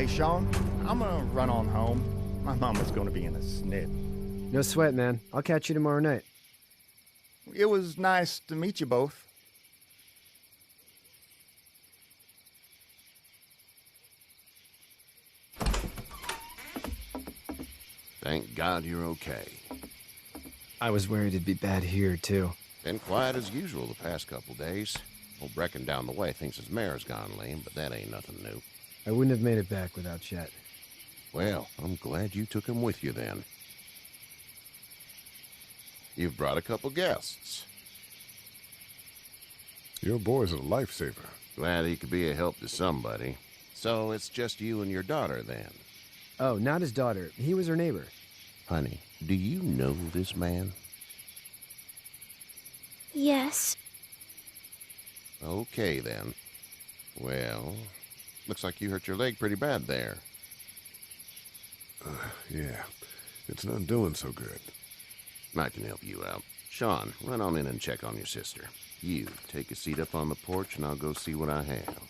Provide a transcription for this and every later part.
Hey, Shawn, I'm gonna run on home. My mama's gonna be in a snit. No sweat, man. I'll catch you tomorrow night. It was nice to meet you both. Thank God you're okay. I was worried it'd be bad here, too. Been quiet as usual the past couple days. Old Brecken down the way thinks his mare's gone lame, but that ain't nothing new. I wouldn't have made it back without Chet. Well, I'm glad you took him with you then. You've brought a couple guests. Your boy's a lifesaver. Glad he could be a help to somebody. So it's just you and your daughter then? Oh, not his daughter. He was her neighbor. Honey, do you know this man? Yes. Okay, then. Well, looks like you hurt your leg pretty bad there. Yeah, it's not doing so good. I can help you out. Shawn, run on in and check on your sister. You, take a seat up on the porch and I'll go see what I have.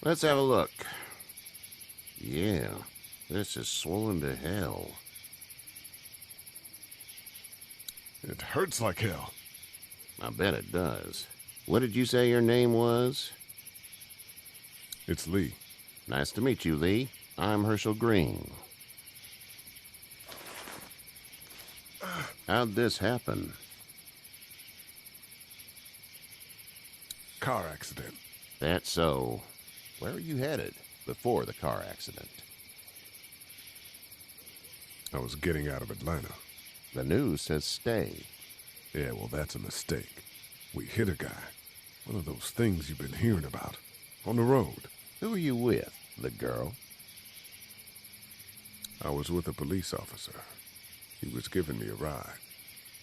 Let's have a look. Yeah, this is swollen to hell. It hurts like hell. I bet it does. What did you say your name was? It's Lee. Nice to meet you, Lee. I'm Hershel Greene. How'd this happen? Car accident. That's so. Where are you headed before the car accident? I was getting out of Atlanta. The news says stay. Yeah, well, that's a mistake. We hit a guy. One of those things you've been hearing about. On the road. Who are you with? The girl? I was with a police officer. He was giving me a ride.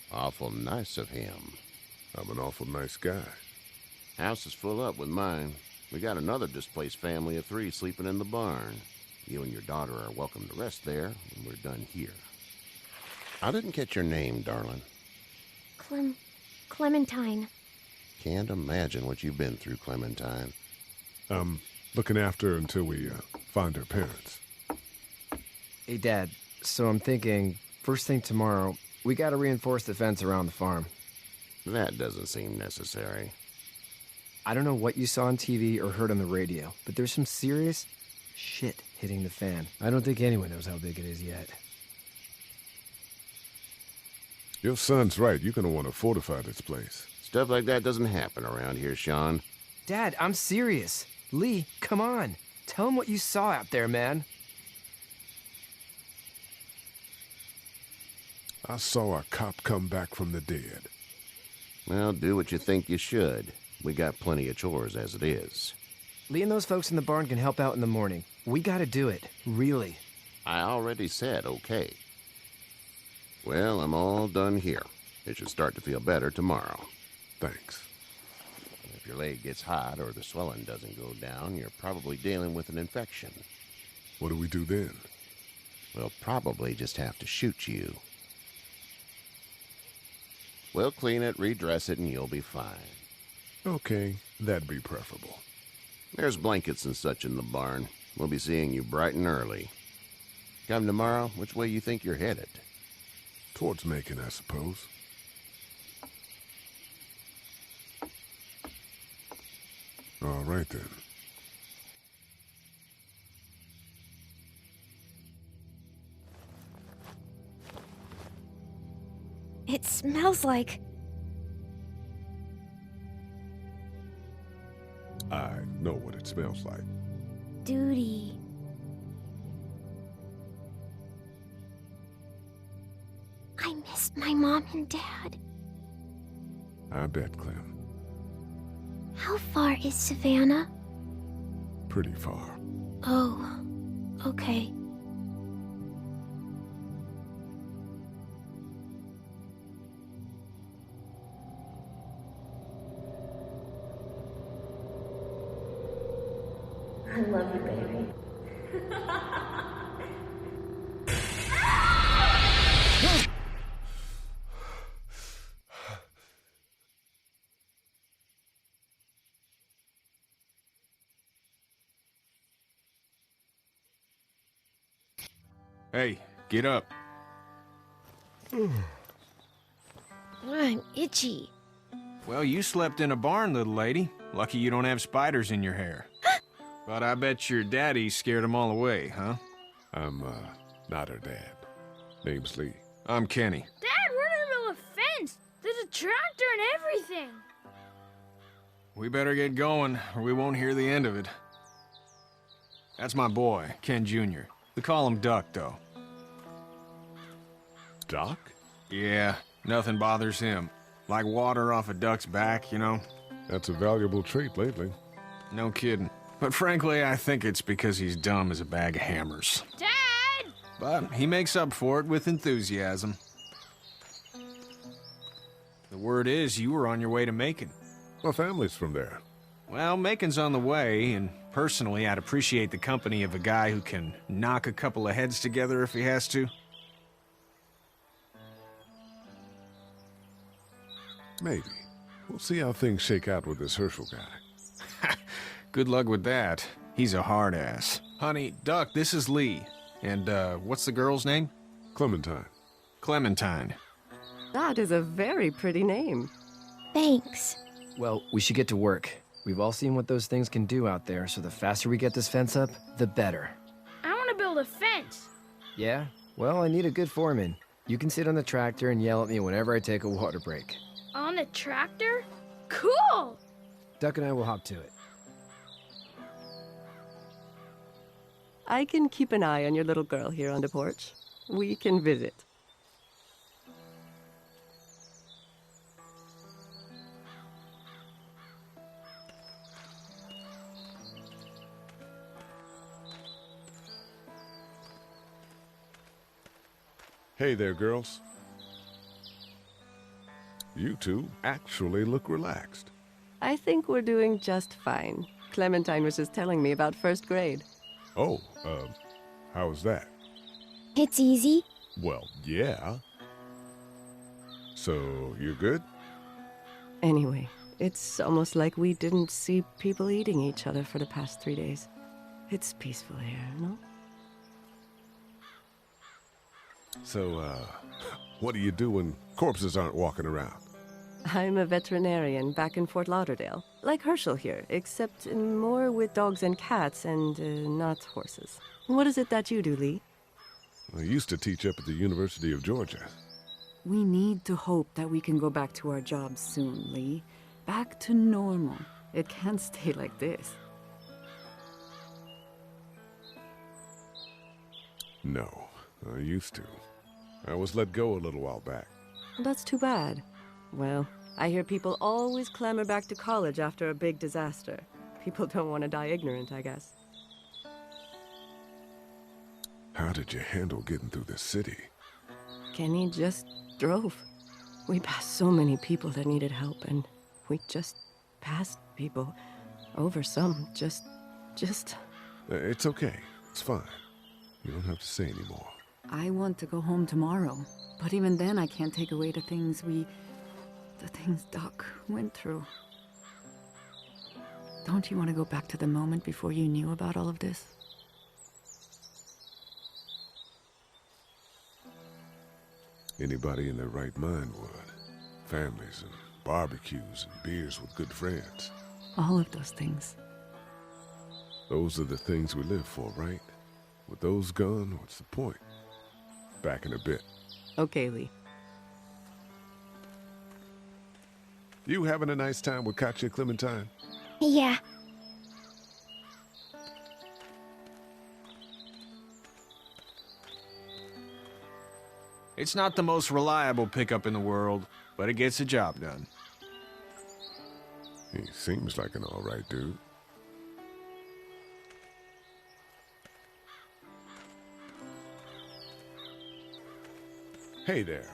Awful nice of him. I'm an awful nice guy. House is full up with mine. We got another displaced family of 3 sleeping in the barn. You and your daughter are welcome to rest there when we're done here. I didn't catch your name, darling. Clementine. Can't imagine what you've been through, Clementine. Looking after her until we find her parents. Hey, Dad. So I'm thinking, first thing tomorrow, we gotta reinforce the fence around the farm. That doesn't seem necessary. I don't know what you saw on TV or heard on the radio, but there's some serious shit hitting the fan. I don't think anyone knows how big it is yet. Your son's right. You're gonna want to fortify this place. Stuff like that doesn't happen around here, Shawn. Dad, I'm serious. Lee, come on. Tell him what you saw out there, man. I saw a cop come back from the dead. Well, do what you think you should. We got plenty of chores as it is. Lee and those folks in the barn can help out in the morning. We gotta do it. Really. I already said okay. Well, I'm all done here. It should start to feel better tomorrow. Thanks. If your leg gets hot or the swelling doesn't go down, you're probably dealing with an infection. What do we do then? We'll probably just have to shoot you. We'll clean it, redress it, and you'll be fine. Okay, that'd be preferable. There's blankets and such in the barn. We'll be seeing you bright and early. Come tomorrow, which way you think you're headed? Towards Macon, I suppose. All right, then. It smells like... I know what it smells like. duty. I missed my mom and dad. I bet, Clem. How far is Savannah? Pretty far. Oh, okay. I love you, baby. Hey, get up. I'm itchy. Well, you slept in a barn, little lady. Lucky you don't have spiders in your hair. But I bet your daddy scared them all away, huh? I'm, not her dad. Name's Lee. I'm Kenny. Dad, we're in the middle of a fence. There's a tractor and everything. We better get going, or we won't hear the end of it. That's my boy, Ken Jr. We call him Duck, though. Doc? Yeah, nothing bothers him. Like water off a duck's back, you know? That's a valuable trait lately. No kidding. But frankly, I think it's because he's dumb as a bag of hammers. Dad! But he makes up for it with enthusiasm. The word is you were on your way to Macon. My family's from there. Well, Macon's on the way, and personally, I'd appreciate the company of a guy who can knock a couple of heads together if he has to. Maybe. We'll see how things shake out with this Hershel guy. Good luck with that. He's a hard ass. Honey, Duck, this is Lee. And, what's the girl's name? Clementine. Clementine. That is a very pretty name. Thanks. Well, we should get to work. We've all seen what those things can do out there, so the faster we get this fence up, the better. I want to build a fence. Yeah? Well, I need a good foreman. You can sit on the tractor and yell at me whenever I take a water break. On the tractor? Cool! Duck and I will hop to it. I can keep an eye on your little girl here on the porch. We can visit. Hey there, girls. You two actually look relaxed. I think we're doing just fine. Clementine was just telling me about first grade. Oh, how was that? It's easy. Well, yeah. So, you're good? Anyway, it's almost like we didn't see people eating each other for the past 3 days. It's peaceful here, no? So, what do you do when corpses aren't walking around? I'm a veterinarian back in Fort Lauderdale, like Hershel here, except more with dogs and cats and not horses. What is it that you do, Lee? I used to teach up at the University of Georgia. We need to hope that we can go back to our jobs soon, Lee. Back to normal. It can't stay like this. No, I used to. I was let go a little while back. That's too bad. Well, I hear people always clamor back to college after a big disaster. People don't want to die ignorant, I guess. How did you handle getting through the city? Kenny just drove. We passed so many people that needed help, and we just passed people. Over some, just... It's okay. It's fine. You don't have to say anymore. I want to go home tomorrow. But even then, I can't take away the things Doc went through. Don't you want to go back to the moment before you knew about all of this? Anybody in their right mind would. Families and barbecues and beers with good friends. All of those things. Those are the things we live for, right? With those gone, what's the point? Back in a bit. Okay, Lee. You having a nice time with Katjaa, Clementine? Yeah. It's not the most reliable pickup in the world, but it gets the job done. He seems like an all right dude. Hey there,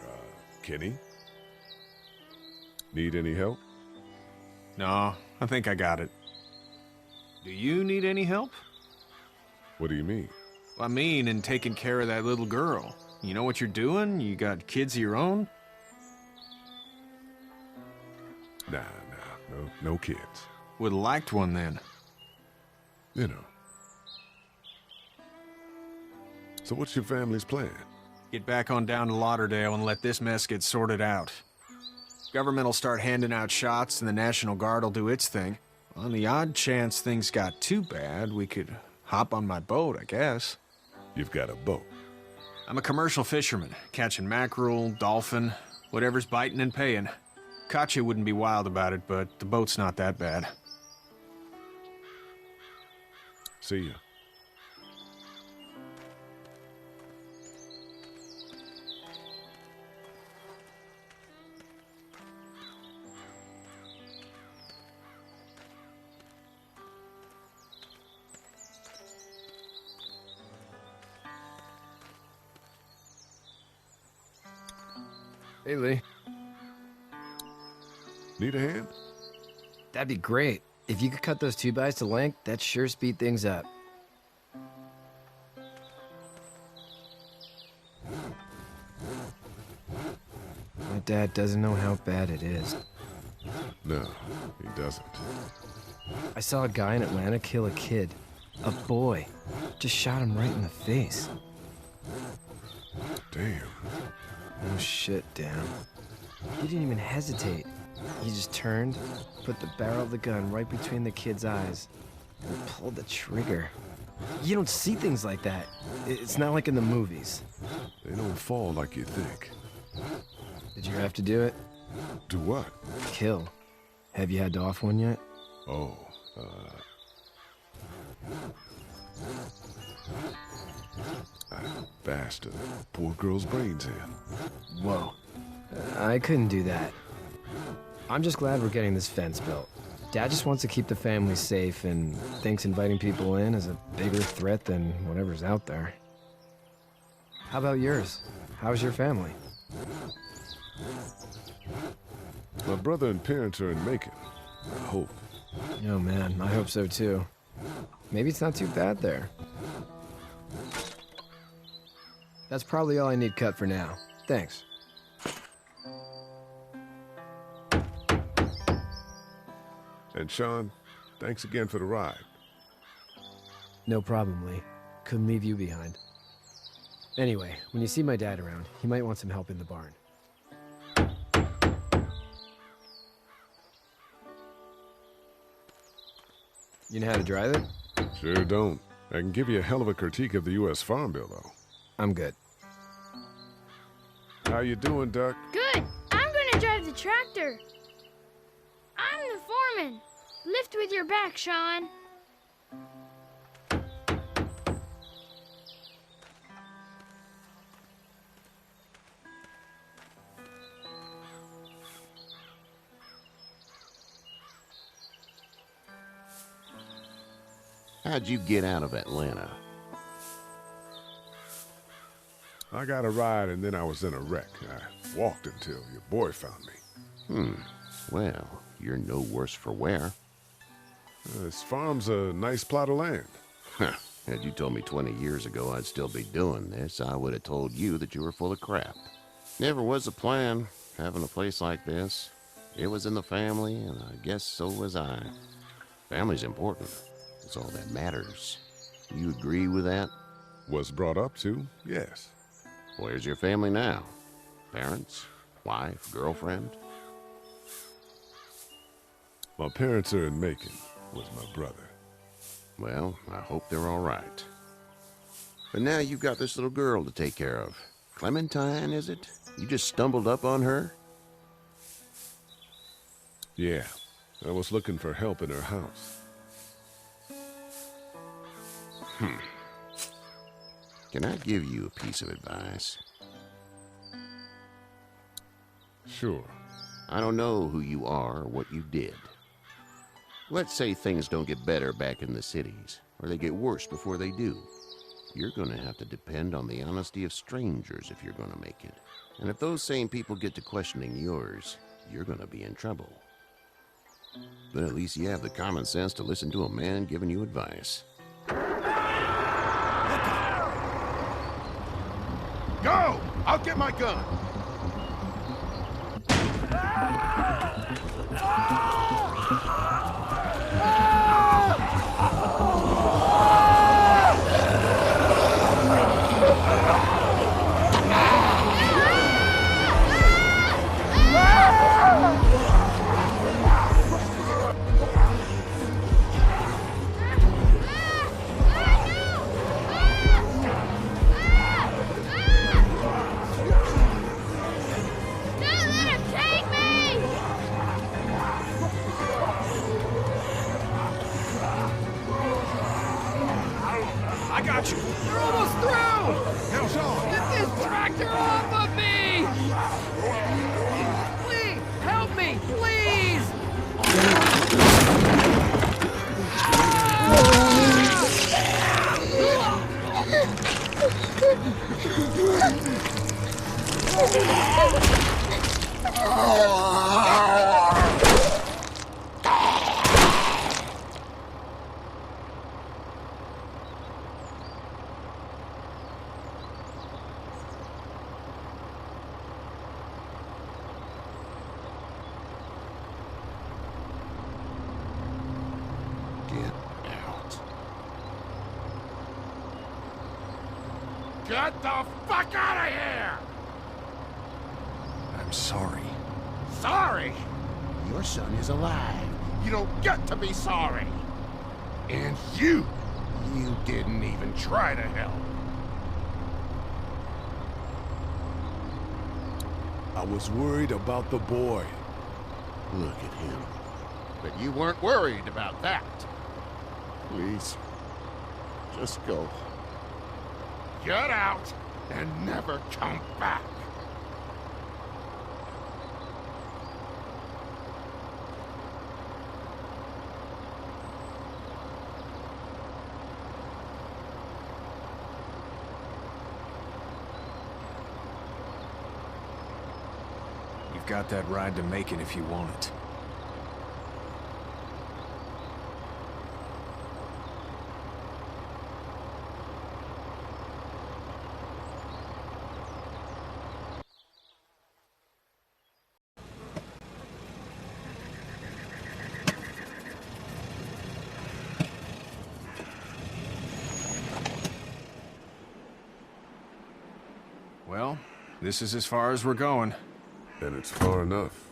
Kenny. Need any help? No, I think I got it. Do you need any help? What do you mean? I mean, in taking care of that little girl. You know what you're doing? You got kids of your own? Nah, no kids. Would've liked one then. You know. So what's your family's plan? Get back on down to Lauderdale and let this mess get sorted out. Government will start handing out shots and the National Guard will do its thing. On the odd chance things got too bad, we could hop on my boat, I guess. You've got a boat. I'm a commercial fisherman, catching mackerel, dolphin, whatever's biting and paying. Katjaa wouldn't be wild about it, but the boat's not that bad. See ya. Hey, Lee. Need a hand? That'd be great. If you could cut those 2x to length, that'd sure speed things up. My dad doesn't know how bad it is. No, he doesn't. I saw a guy in Atlanta kill a kid. A boy. Just shot him right in the face. Damn. Oh shit, Dan. He didn't even hesitate. He just turned, put the barrel of the gun right between the kid's eyes, and pulled the trigger. You don't see things like that. It's not like in the movies. They don't fall like you think. Did you have to do it? Do what? Kill. Have you had to off one yet? Oh, I bashed a poor girl's brains in. Whoa. I couldn't do that. I'm just glad we're getting this fence built. Dad just wants to keep the family safe and thinks inviting people in is a bigger threat than whatever's out there. How about yours? How's your family? My brother and parents are in Macon. I hope. Oh man, I hope so too. Maybe it's not too bad there. That's probably all I need cut for now. Thanks. And Shawn, thanks again for the ride. No problem, Lee. Couldn't leave you behind. Anyway, when you see my dad around, he might want some help in the barn. You know how to drive it? Sure don't. I can give you a hell of a critique of the U.S. Farm Bill, though. I'm good. How you doing, Duck? Good. I'm gonna drive the tractor. I'm the foreman. Lift with your back, Shawn. How'd you get out of Atlanta? I got a ride and then I was in a wreck. I walked until your boy found me. Well, you're no worse for wear. This farm's a nice plot of land. Huh. Had you told me 20 years ago I'd still be doing this, I would have told you that you were full of crap. Never was a plan, having a place like this. It was in the family, and I guess so was I. Family's important. It's all that matters. You agree with that? Was brought up to, yes. Where's your family now? Parents? Wife? Girlfriend? My parents are in Macon, with my brother. Well, I hope they're all right. But now you've got this little girl to take care of. Clementine, is it? You just stumbled up on her? Yeah, I was looking for help in her house. Can I give you a piece of advice? Sure. I don't know who you are or what you did. Let's say things don't get better back in the cities, or they get worse before they do. You're going to have to depend on the honesty of strangers if you're going to make it. And if those same people get to questioning yours, you're going to be in trouble. But at least you have the common sense to listen to a man giving you advice. Go! I'll get my gun! Get the fuck out of here! I'm sorry. Sorry? Your son is alive. You don't get to be sorry. And you didn't even try to help. I was worried about the boy. Look at him. But you weren't worried about that. Please, just go. Get out and never come back. You've got that ride to Macon if you want it. Well, this is as far as we're going. And it's far enough.